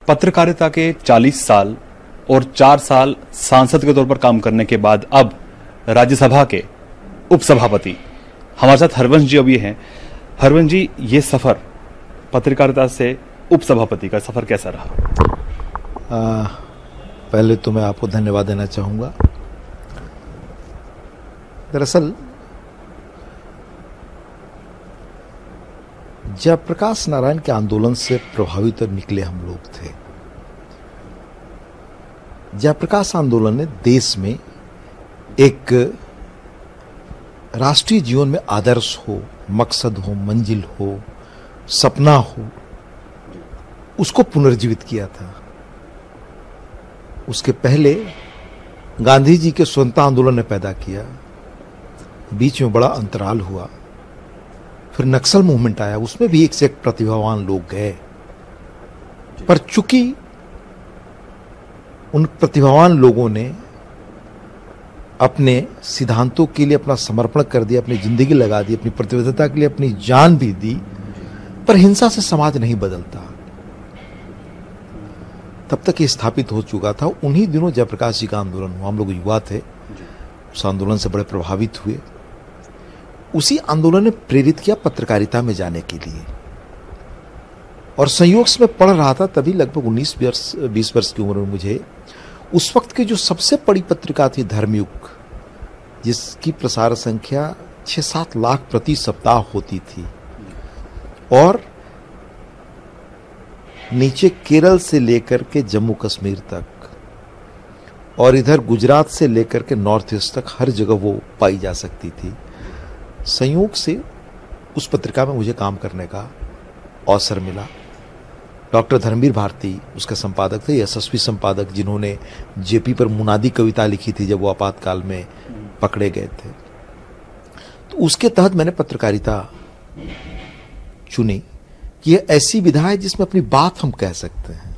पत्रकारिता के 40 साल और 4 साल सांसद के तौर पर काम करने के बाद अब राज्यसभा के उपसभापति हमारे साथ हरवंश जी अभी हैं। हरवंश जी, ये सफर पत्रकारिता से उपसभापति का सफर कैसा रहा? पहले तो मैं आपको धन्यवाद देना चाहूंगा। दरअसल जयप्रकाश नारायण के आंदोलन से प्रभावित निकले हम लोग थे। जयप्रकाश आंदोलन ने देश में एक राष्ट्रीय जीवन में आदर्श हो, मकसद हो, मंजिल हो, सपना हो, उसको पुनर्जीवित किया था। उसके पहले गांधी जी के स्वतंत्रता आंदोलन ने पैदा किया, बीच में बड़ा अंतराल हुआ, फिर नक्सल मूवमेंट आया, उसमें भी एक से एक प्रतिभावान लोग गए, पर चूंकि उन प्रतिभावान लोगों ने अपने सिद्धांतों के लिए अपना समर्पण कर दिया, अपनी जिंदगी लगा दी, अपनी प्रतिबद्धता के लिए अपनी जान भी दी, पर हिंसा से समाज नहीं बदलता। तब तक ये स्थापित हो चुका था। उन्हीं दिनों जयप्रकाश जी का आंदोलन हुआ, हम लोग युवा थे, उस आंदोलन से बड़े प्रभावित हुए। उसी आंदोलन ने प्रेरित किया पत्रकारिता में जाने के लिए, और संयोग से मैं पढ़ रहा था तभी, लगभग 19-20 वर्ष की उम्र में मुझे उस वक्त की जो सबसे बड़ी पत्रिका थी धर्मयुग, जिसकी प्रसार संख्या 6-7 लाख प्रति सप्ताह होती थी, और नीचे केरल से लेकर के जम्मू कश्मीर तक और इधर गुजरात से लेकर के नॉर्थ ईस्ट तक हर जगह वो पाई जा सकती थी। संयोग से उस पत्रिका में मुझे काम करने का अवसर मिला। डॉक्टर धर्मवीर भारती उसके संपादक थे, यशस्वी संपादक, जिन्होंने जेपी पर मुनादी कविता लिखी थी जब वो आपातकाल में पकड़े गए थे। तो उसके तहत मैंने पत्रकारिता चुनी कि यह ऐसी विधा है जिसमें अपनी बात हम कह सकते हैं।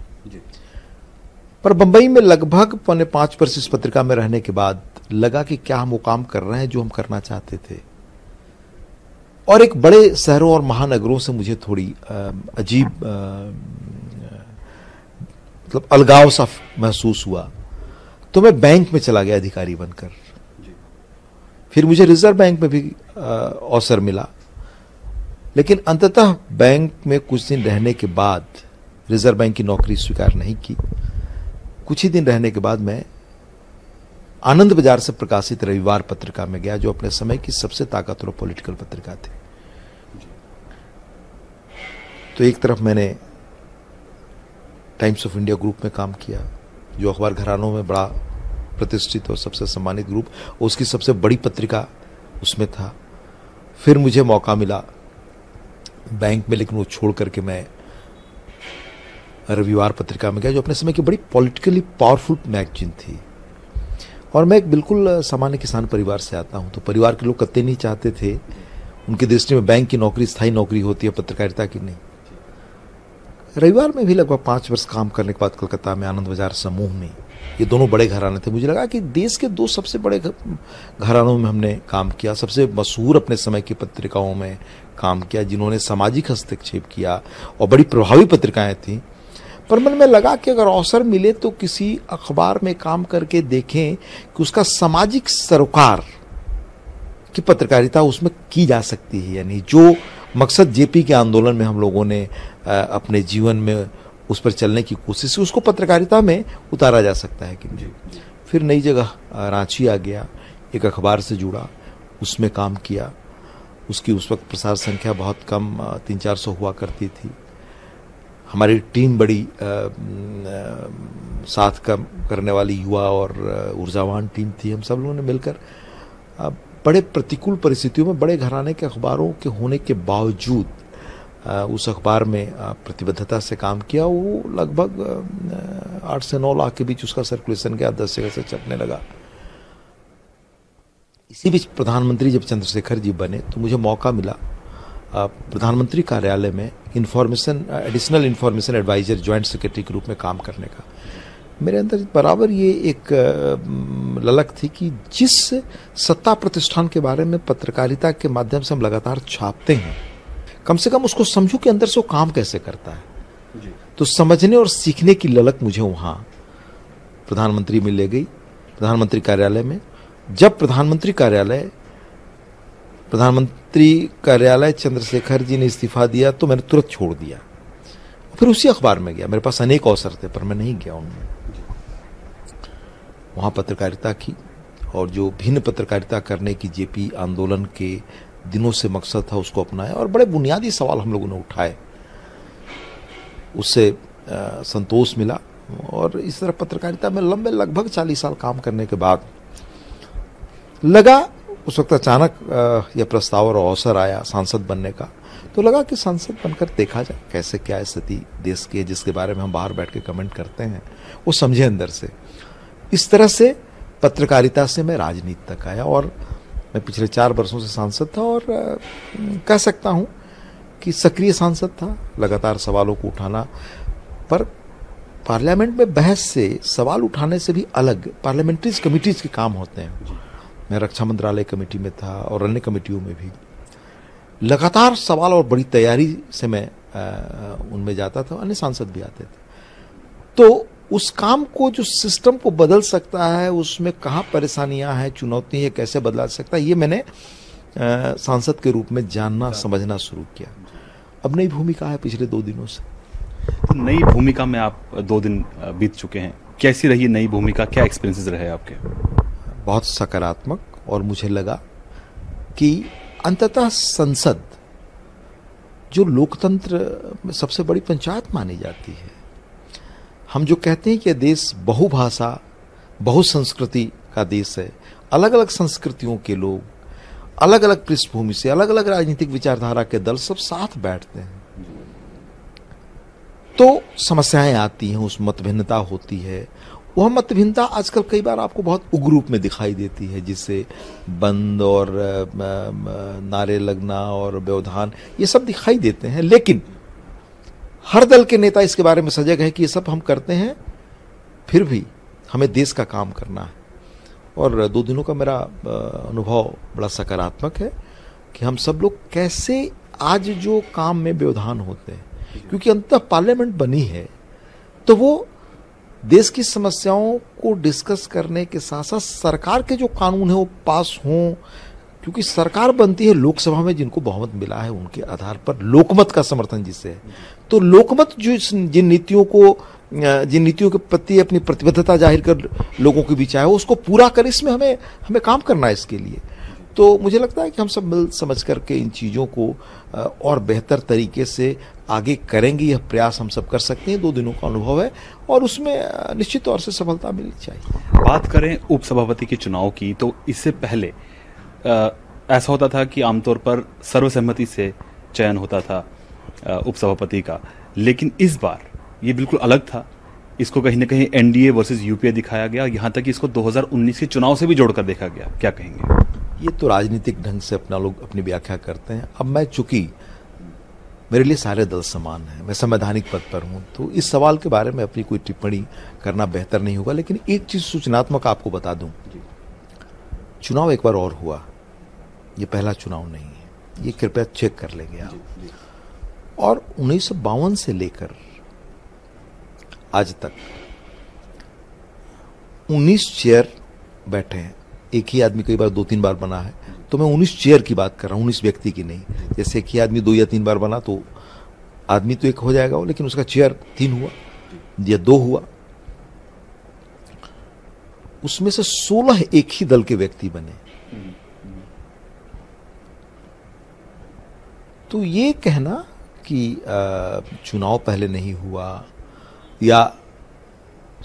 पर बंबई में लगभग 5.25 वर्ष इस पत्रिका में रहने के बाद लगा कि क्या हम वो काम कर रहे हैं जो हम करना चाहते थे, और एक बड़े शहरों और महानगरों से मुझे थोड़ी अजीब मतलब अलगाव सा महसूस हुआ। तो मैं बैंक में चला गया अधिकारी बनकर। फिर मुझे रिजर्व बैंक में भी अवसर मिला, लेकिन अंततः बैंक में कुछ दिन रहने के बाद रिजर्व बैंक की नौकरी स्वीकार नहीं की। कुछ ही दिन रहने के बाद मैं आनंद बाजार से प्रकाशित रविवार पत्रिका में गया, जो अपने समय की सबसे ताकतवर पॉलिटिकल पत्रिका थी। तो एक तरफ मैंने टाइम्स ऑफ इंडिया ग्रुप में काम किया, जो अखबार घरानों में बड़ा प्रतिष्ठित और सबसे सम्मानित ग्रुप, और उसकी सबसे बड़ी पत्रिका उसमें था। फिर मुझे मौका मिला बैंक में, लेकिन वो छोड़ करके मैं रविवार पत्रिका में गया, जो अपने समय की बड़ी पॉलिटिकली पावरफुल मैगजीन थी। और मैं एक बिल्कुल सामान्य किसान परिवार से आता हूं, तो परिवार के लोग कतई नहीं चाहते थे, उनकी दृष्टि में बैंक की नौकरी स्थायी नौकरी होती है, पत्रकारिता की नहीं। रविवार में भी लगभग 5 वर्ष काम करने के बाद कलकत्ता में आनंद बाजार समूह में, ये दोनों बड़े घराने थे, मुझे लगा कि देश के 2 सबसे बड़े घरानों में हमने काम किया, सबसे मशहूर अपने समय की पत्रिकाओं में काम किया, जिन्होंने सामाजिक हस्तक्षेप किया और बड़ी प्रभावी पत्रिकाएं थीं। पर मन में लगा कि अगर अवसर मिले तो किसी अखबार में काम करके देखें कि उसका सामाजिक सरोकार की पत्रकारिता उसमें की जा सकती है, यानी जो मकसद जेपी के आंदोलन में हम लोगों ने अपने जीवन में उस पर चलने की कोशिश की, उसको पत्रकारिता में उतारा जा सकता है कि नहीं। फिर नई जगह रांची आ गया, एक अखबार से जुड़ा, उसमें काम किया। उसकी उस वक्त प्रसार संख्या बहुत कम, 300-400 हुआ करती थी। हमारी टीम बड़ी साथ काम करने वाली युवा और ऊर्जावान टीम थी। हम सब लोगों ने मिलकर बड़े प्रतिकूल परिस्थितियों में बड़े घराने के अखबारों के होने के बावजूद उस अखबार में प्रतिबद्धता से काम किया। वो लगभग 8 से 9 लाख के बीच उसका सर्कुलेशन गया, 10 जगह से छपने लगा। इसी बीच प्रधानमंत्री जब चंद्रशेखर जी बने तो मुझे मौका मिला प्रधानमंत्री कार्यालय में additional information adviser, joint secretary के रूप में काम करने का। मेरे अंदर बराबर ये एक ललक थी कि जिस सत्ता प्रतिष्ठान के बारे में पत्रकारिता के माध्यम से हम लगातार छापते हैं, कम से कम उसको समझो कि अंदर से वो काम कैसे करता है। तो समझने और सीखने की ललक मुझे वहां प्रधानमंत्री में ले गई, प्रधानमंत्री कार्यालय में। जब प्रधानमंत्री कार्यालय चंद्रशेखर जी ने इस्तीफा दिया तो मैंने तुरंत छोड़ दिया, फिर उसी अखबार में गया। मेरे पास अनेक अवसर थे पर मैं नहीं गया उनमें। वहां पत्रकारिता की, और जो भिन्न पत्रकारिता करने की जेपी आंदोलन के दिनों से मकसद था उसको अपनाया, और बड़े बुनियादी सवाल हम लोगों ने उठाए, उससे संतोष मिला। और इस तरह पत्रकारिता में लंबे लगभग 40 साल काम करने के बाद लगा, उस वक्त अचानक यह प्रस्ताव और अवसर आया सांसद बनने का, तो लगा कि सांसद बनकर देखा जाए कैसे क्या स्थिति देश की है, जिसके बारे में हम बाहर बैठ के कमेंट करते हैं, वो समझे अंदर से। इस तरह से पत्रकारिता से मैं राजनीति तक आया, और मैं पिछले 4 वर्षों से सांसद था, और कह सकता हूं कि सक्रिय सांसद था, लगातार सवालों को उठाना। पर पार्लियामेंट में बहस से, सवाल उठाने से भी अलग पार्लियामेंट्री कमिटीज के काम होते हैं। मैं रक्षा मंत्रालय कमेटी में था और अन्य कमेटियों में भी लगातार सवाल, और बड़ी तैयारी से मैं उनमें जाता था, अन्य सांसद भी आते थे। तो उस काम को, जो सिस्टम को बदल सकता है, उसमें कहाँ परेशानियां हैं, चुनौती है, कैसे बदला सकता है, ये मैंने सांसद के रूप में जानना समझना शुरू किया। अब नई भूमिका है पिछले 2 दिनों से। तो नई भूमिका में आप 2 दिन बीत चुके हैं, कैसी रही नई भूमिका, क्या एक्सपीरियंसेस रहे आपके? बहुत सकारात्मक, और मुझे लगा कि अंततः संसद जो लोकतंत्र में सबसे बड़ी पंचायत मानी जाती है, हम जो कहते हैं कि देश बहुभाषा बहुसंस्कृति का देश है, अलग अलग संस्कृतियों के लोग, अलग अलग पृष्ठभूमि से, अलग अलग राजनीतिक विचारधारा के दल सब साथ बैठते हैं, तो समस्याएं आती हैं, उस मतभिन्नता होती है। वह मतभिन्नता आजकल कई बार आपको बहुत उग्र रूप में दिखाई देती है, जिससे बंद और नारे लगना और व्यवधान, ये सब दिखाई देते हैं। लेकिन हर दल के नेता इसके बारे में सजग है कि ये सब हम करते हैं, फिर भी हमें देश का काम करना है। और 2 दिनों का मेरा अनुभव बड़ा सकारात्मक है कि हम सब लोग कैसे आज जो काम में व्यवधान होते हैं, क्योंकि अंततः पार्लियामेंट बनी है तो वो देश की समस्याओं को डिस्कस करने के साथ साथ सरकार के जो कानून है वो पास हों, क्योंकि सरकार बनती है लोकसभा में जिनको बहुमत मिला है उनके आधार पर, लोकमत का समर्थन जिससे है। तो लोकमत जो जिन नीतियों के प्रति अपनी प्रतिबद्धता जाहिर कर लोगों के बीच आए, उसको पूरा कर, इसमें हमें काम करना है इसके लिए। तो मुझे लगता है कि हम सब मिल समझ करके इन चीज़ों को और बेहतर तरीके से आगे करेंगे, यह प्रयास हम सब कर सकते हैं। 2 दिनों का अनुभव है और उसमें निश्चित तौर से सफलता मिलनी चाहिए। बात करें उपसभापति के चुनाव की, तो इससे पहले ऐसा होता था कि आमतौर पर सर्वसम्मति से चयन होता था उपसभापति का, लेकिन इस बार ये बिल्कुल अलग था। इसको कहीं ना कहीं एनडीए वर्सेस यूपीए दिखाया गया, यहाँ तक कि इसको 2019 के चुनाव से भी जोड़कर देखा गया। क्या कहेंगे? ये तो राजनीतिक ढंग से लोग अपनी व्याख्या करते हैं। अब मैं, चूंकि मेरे लिए सारे दल समान हैं, मैं संवैधानिक पद पर हूं, तो इस सवाल के बारे में अपनी कोई टिप्पणी करना बेहतर नहीं होगा। लेकिन एक चीज सूचनात्मक आपको बता दूं, चुनाव एक बार और हुआ, ये पहला चुनाव नहीं है, ये कृपया चेक कर लेंगे आप। और 1952 से लेकर आज तक 19 चेयर बैठे हैं। एक ही आदमी कई बार 2-3 बार बना है, तो मैं 19 चेयर की बात कर रहा हूं, 19 व्यक्ति की नहीं। जैसे एक ही आदमी 2 या 3 बार बना तो आदमी तो एक हो जाएगा वो, लेकिन उसका चेयर 3 हुआ या 2 हुआ। उसमें से 16 एक ही दल के व्यक्ति बने। तो ये कहना कि चुनाव पहले नहीं हुआ या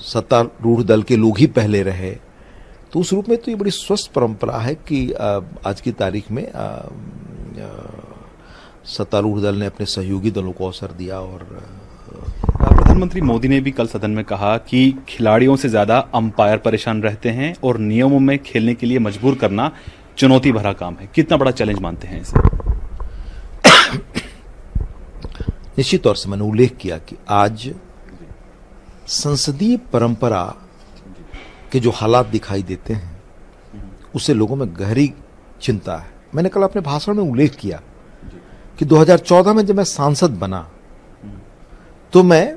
सत्तारूढ़ दल के लोग ही पहले रहे, तो उस रूप में तो ये बड़ी स्वस्थ परंपरा है कि आज की तारीख में सत्तारूढ़ दल ने अपने सहयोगी दलों को अवसर दिया। और प्रधानमंत्री मोदी ने भी कल सदन में कहा कि खिलाड़ियों से ज्यादा अंपायर परेशान रहते हैं और नियमों में खेलने के लिए मजबूर करना चुनौती भरा काम है। कितना बड़ा चैलेंज मानते हैं इसे? निश्चित तौर से मैंने उल्लेख किया कि आज संसदीय परंपरा के जो हालात दिखाई देते हैं उससे लोगों में गहरी चिंता है। मैंने कल अपने भाषण में उल्लेख किया कि 2014 में जब मैं सांसद बना तो मैं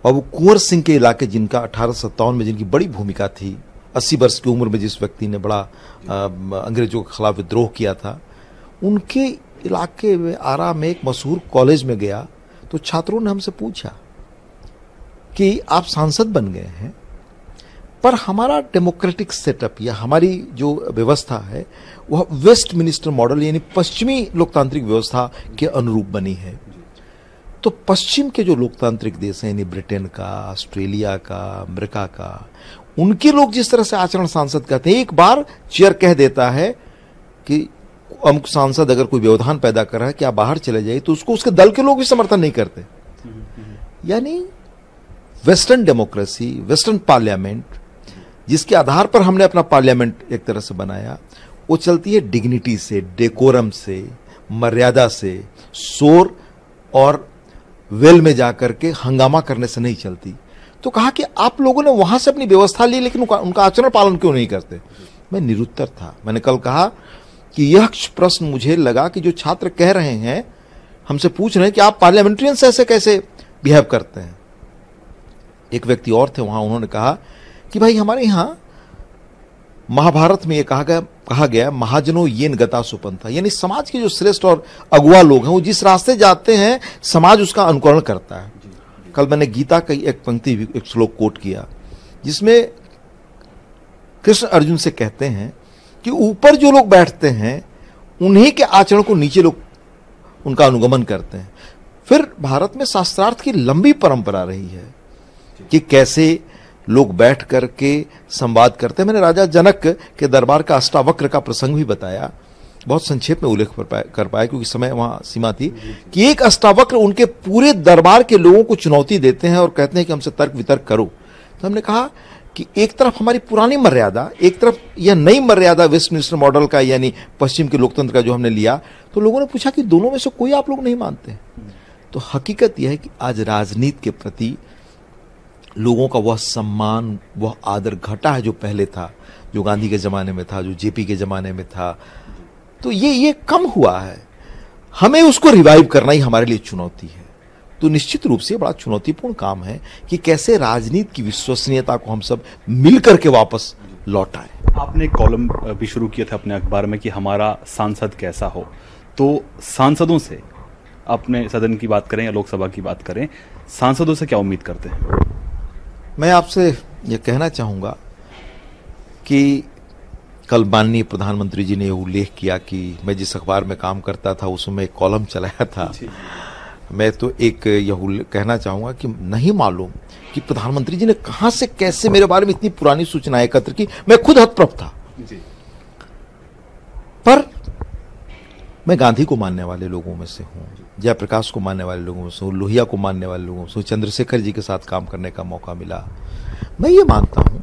बाबू कुंवर सिंह के इलाके, जिनका 1857 में जिनकी बड़ी भूमिका थी, 80 वर्ष की उम्र में जिस व्यक्ति ने बड़ा अंग्रेजों के खिलाफ विद्रोह किया था, उनके इलाके में आरा में एक मशहूर कॉलेज में गया तो छात्रों ने हमसे पूछा कि आप सांसद बन गए हैं, पर हमारा डेमोक्रेटिक सेटअप या हमारी जो व्यवस्था है वह वेस्टमिनिस्टर मॉडल यानी पश्चिमी लोकतांत्रिक व्यवस्था के अनुरूप बनी है। तो पश्चिम के जो लोकतांत्रिक देश हैं, यानी ब्रिटेन का, ऑस्ट्रेलिया का, अमेरिका का, उनके लोग जिस तरह से आचरण सांसद कहते हैं, एक बार चेयर कह देता है कि अमुक सांसद अगर कोई व्यवधान पैदा कर रहा है कि आप बाहर चले जाइए, तो उसको उसके दल के लोग भी समर्थन नहीं करते। यानी वेस्टर्न डेमोक्रेसी, वेस्टर्न पार्लियामेंट, जिसके आधार पर हमने अपना पार्लियामेंट एक तरह से बनाया, वो चलती है डिग्निटी से, डेकोरम से, मर्यादा से, शोर और वेल में जाकर के हंगामा करने से नहीं चलती। तो कहा कि आप लोगों ने वहां से अपनी व्यवस्था ली, लेकिन उनका आचरण पालन क्यों नहीं करते? मैं निरुत्तर था। मैंने कल कहा कि यह प्रश्न मुझे लगा कि जो छात्र कह रहे हैं, हमसे पूछ रहे हैं कि आप पार्लियामेंट्रियन से ऐसे कैसे बिहेव करते हैं। एक व्यक्ति और थे वहां, उन्होंने कहा कि भाई हमारे यहां महाभारत में यह कहा गया महाजनो येन गता सुपंथा, यानी समाज के जो श्रेष्ठ और अगुआ लोग हैं वो जिस रास्ते जाते हैं समाज उसका अनुकरण करता है। कल मैंने गीता का एक पंक्ति, एक श्लोक कोट किया, जिसमें कृष्ण अर्जुन से कहते हैं कि ऊपर जो लोग बैठते हैं उन्हीं के आचरण को नीचे लोग उनका अनुगमन करते हैं। फिर भारत में शास्त्रार्थ की लंबी परंपरा रही है कि कैसे लोग बैठ करके संवाद करते हैं। मैंने राजा जनक के दरबार का अष्टावक्र का प्रसंग भी बताया, बहुत संक्षेप में उल्लेख कर पाया क्योंकि समय वहां सीमा थी, कि एक अष्टावक्र उनके पूरे दरबार के लोगों को चुनौती देते हैं और कहते हैं कि हमसे तर्क वितर्क करो। तो हमने कहा कि एक तरफ हमारी पुरानी मर्यादा, एक तरफ यह नई मर्यादा वेस्टमिनिस्टर मॉडल का यानी पश्चिम के लोकतंत्र का जो हमने लिया। तो लोगों ने पूछा कि दोनों में से कोई आप लोग नहीं मानते? तो हकीकत यह है कि आज राजनीति के प्रति लोगों का वह सम्मान, वह आदर घटा है जो पहले था, जो गांधी के जमाने में था, जो जेपी के जमाने में था। तो ये कम हुआ है। हमें उसको रिवाइव करना ही हमारे लिए चुनौती है। तो निश्चित रूप से बड़ा चुनौतीपूर्ण काम है कि कैसे राजनीति की विश्वसनीयता को हम सब मिलकर के वापस लौटाएं। आपने कॉलम भी शुरू किया था अपने अखबार में कि हमारा सांसद कैसा हो। तो सांसदों से, अपने सदन की बात करें या लोकसभा की बात करें, सांसदों से क्या उम्मीद करते हैं? मैं आपसे यह कहना चाहूंगा कि कल माननीय प्रधानमंत्री जी ने उल्लेख किया कि मैं जिस अखबार में काम करता था उसमें एक कॉलम चलाया था। मैं तो एक यह कहना चाहूंगा कि नहीं मालूम कि प्रधानमंत्री जी ने कहां से कैसे मेरे बारे में इतनी पुरानी सूचनाएं एकत्र की। मैं खुद हतप्रभ था। पर मैं गांधी को मानने वाले लोगों में से हूं, जयप्रकाश को मानने वाले लोगों में से हूं, लोहिया को मानने वाले लोगों में से हूं, चंद्रशेखर जी के साथ काम करने का मौका मिला। मैं ये मानता हूं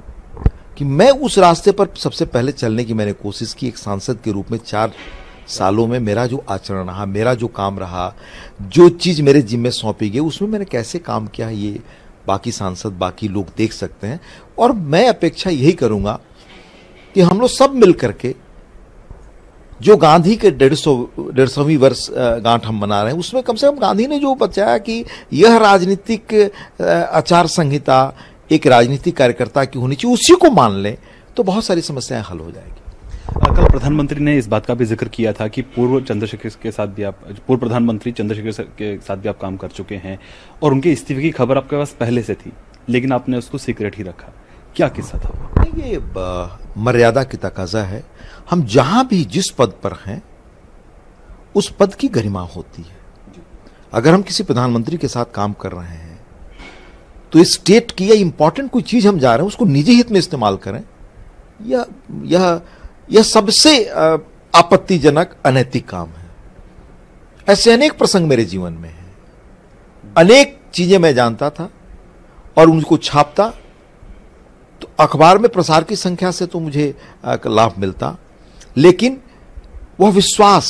कि मैं उस रास्ते पर सबसे पहले चलने की मैंने कोशिश की। एक सांसद के रूप में 4 सालों में मेरा जो आचरण रहा, मेरा जो काम रहा, जो चीज मेरे जिम्मे सौंपी गई, उसमें मैंने कैसे काम किया, ये बाकी सांसद, बाकी लोग देख सकते हैं। और मैं अपेक्षा यही करूंगा कि हम लोग सब मिलकर के जो गांधी के 150वीं वर्ष गांठ हम मना रहे हैं, उसमें कम से कम गांधी ने जो बताया कि यह राजनीतिक आचार संहिता एक राजनीतिक कार्यकर्ता की होनी चाहिए, उसी को मान लें तो बहुत सारी समस्याएं हल हो जाएगी। कल प्रधानमंत्री ने इस बात का भी जिक्र किया था कि पूर्व प्रधानमंत्री चंद्रशेखर के साथ भी आप काम कर चुके हैं और उनके इस्तीफे की खबर आपके पास पहले से थी, लेकिन आपने उसको सीक्रेट ही रखा। क्या किस्सा था? ये मर्यादा की तकाजा है। हम जहां भी जिस पद पर हैं उस पद की गरिमा होती है। अगर हम किसी प्रधानमंत्री के साथ काम कर रहे हैं तो इस स्टेट की या इंपॉर्टेंट कोई चीज हम जा रहे हैं उसको निजी हित में इस्तेमाल करें, यह सबसे आपत्तिजनक अनैतिक काम है। ऐसे अनेक प्रसंग मेरे जीवन में हैं। अनेक चीजें मैं जानता था और उनको छापता तो अखबार में प्रसार की संख्या से तो मुझे लाभ मिलता, लेकिन वह विश्वास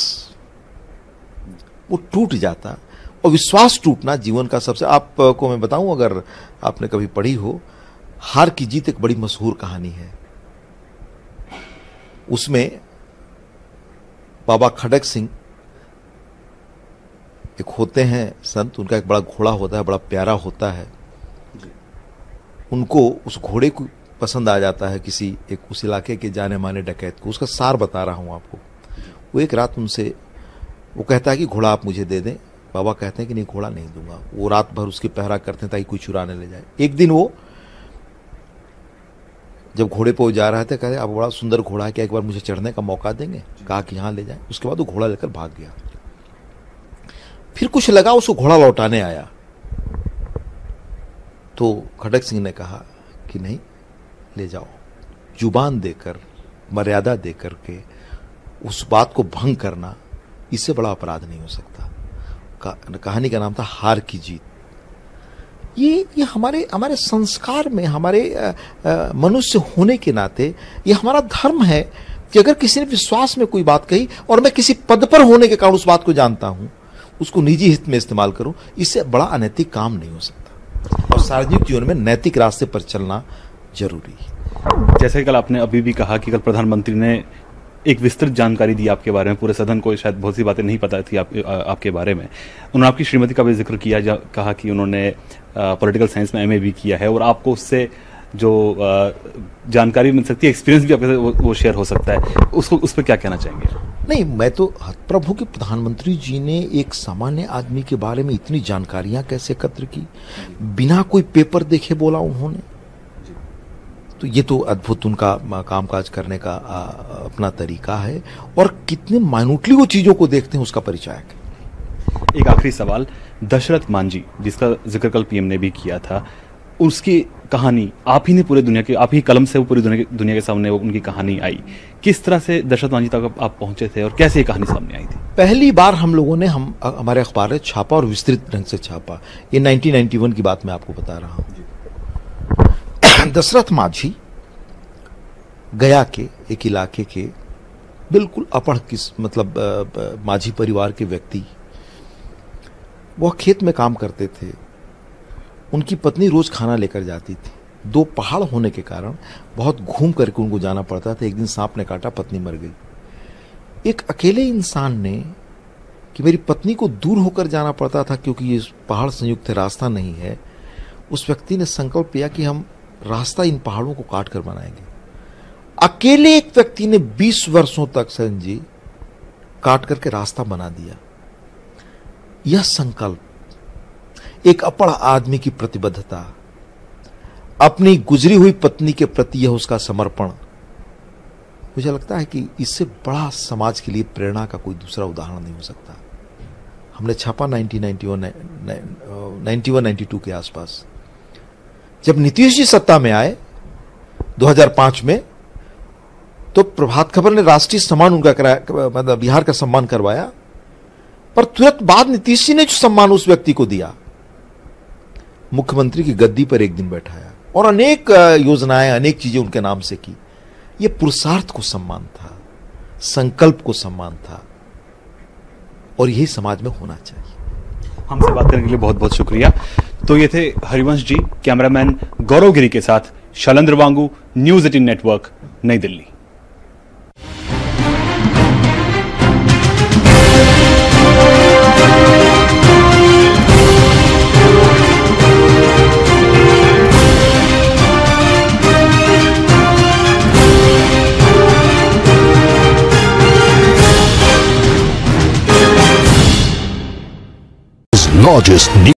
वो टूट जाता। और विश्वास टूटना जीवन का सबसे, आपको मैं बताऊं, अगर आपने कभी पढ़ी हो, हार की जीत एक बड़ी मशहूर कहानी है। उसमें बाबा खड़क सिंह एक होते हैं संत, उनका एक बड़ा घोड़ा होता है, बड़ा प्यारा होता है। उनको उस घोड़े को पसंद आ जाता है किसी एक उस इलाके के जाने माने डकैत को। उसका सार बता रहा हूं आपको। वो एक रात उनसे वो कहता है कि घोड़ा आप मुझे दे दें। बाबा कहते हैं कि नहीं, घोड़ा नहीं दूंगा। वो रात भर उसकी पहरा करते हैं ताकि कोई चुराने ले जाए। एक दिन वो जब घोड़े पर जा रहा था, कहते अब बड़ा सुंदर घोड़ा है, क्या एक बार मुझे चढ़ने का मौका देंगे? कहा कि हाँ ले जाए। उसके बाद वो घोड़ा लेकर भाग गया। फिर कुछ लगा, उसको घोड़ा लौटाने आया तो खड़क सिंह ने कहा कि नहीं, ले जाओ। जुबान देकर, मर्यादा देकर के उस बात को भंग करना, इससे बड़ा अपराध नहीं हो सकता। कहानी का नाम था हार की जीत। ये हमारे संस्कार में, हमारे मनुष्य होने के नाते ये हमारा धर्म है कि अगर किसी ने विश्वास में कोई बात कही और मैं किसी पद पर होने के कारण उस बात को जानता हूं, उसको निजी हित में इस्तेमाल करूं, इससे बड़ा अनैतिक काम नहीं हो सकता। और सार्वजनिक जीवन में नैतिक रास्ते पर चलना जरूरी है। जैसे कि कल आपने अभी भी कहा कि कल प्रधानमंत्री ने एक विस्तृत जानकारी दी आपके बारे में, पूरे सदन को शायद बहुत सी बातें नहीं पता थी आपके बारे में। उन्होंने आपकी श्रीमती का भी जिक्र किया, कहा कि उन्होंने पॉलिटिकल साइंस में एमए भी किया है और आपको उससे जो जानकारी मिल सकती है, एक्सपीरियंस भी आपके वो शेयर हो सकता है। उसको उस पर क्या कहना चाहेंगे? नहीं, मैं तो प्रभु के प्रधानमंत्री जी ने एक सामान्य आदमी के बारे में इतनी जानकारियां कैसे एकत्र की, बिना कोई पेपर देखे बोला उन्होंने। तो ये तो अद्भुत उनका कामकाज करने का अपना तरीका है और कितने माइन्यूटली वो चीजों को देखते हैं, उसका परिचायक है। एक आखिरी सवाल, दशरथ मांझी जिसका जिक्र कल पीएम ने भी किया था, उसकी कहानी आप ही ने पूरे दुनिया के, आप ही कलम से वो पूरी दुनिया के सामने उनकी कहानी आई। किस तरह से दशरथ मांझी तक आप पहुंचे थे और कैसे ये कहानी सामने आई थी? पहली बार हम लोगों ने हमारे अखबार ने छापा और विस्तृत ढंग से छापा। ये 1991 की बात मैं आपको बता रहा हूं। दशरथ मांझी गया के एक इलाके के बिल्कुल अपढ़ मांझी परिवार के व्यक्ति, वह खेत में काम करते थे। उनकी पत्नी रोज खाना लेकर जाती थी। 2 पहाड़ होने के कारण बहुत घूम करके उनको जाना पड़ता था। एक दिन सांप ने काटा, पत्नी मर गई। एक अकेले इंसान ने, कि मेरी पत्नी को दूर होकर जाना पड़ता था क्योंकि ये पहाड़ संयुक्त है, रास्ता नहीं है, उस व्यक्ति ने संकल्प किया कि हम रास्ता इन पहाड़ों को काट कर बनाएंगे। अकेले एक व्यक्ति ने 20 वर्षों तक संजी काट करके रास्ता बना दिया। यह संकल्प, एक अपढ़ आदमी की प्रतिबद्धता, अपनी गुजरी हुई पत्नी के प्रति यह उसका समर्पण, मुझे लगता है कि इससे बड़ा समाज के लिए प्रेरणा का कोई दूसरा उदाहरण नहीं हो सकता। हमने छापा 1991-92 के आसपास। जब नीतीश जी सत्ता में आए 2005 में, तो प्रभात खबर ने राष्ट्रीय सम्मान उनका कराया, मतलब बिहार का सम्मान करवाया। पर तुरंत बाद नीतीश जी ने जो सम्मान उस व्यक्ति को दिया, मुख्यमंत्री की गद्दी पर एक दिन बैठाया और अनेक योजनाएं, अनेक चीजें उनके नाम से की। यह पुरुषार्थ को सम्मान था, संकल्प को सम्मान था, और यही समाज में होना चाहिए। हमसे बात करने के लिए बहुत बहुत शुक्रिया। तो ये थे हरिवंश जी। कैमरामैन गौरव गिरी के साथ शैलेंद्र वांगू, न्यूज 18 नेटवर्क, नई दिल्ली। largest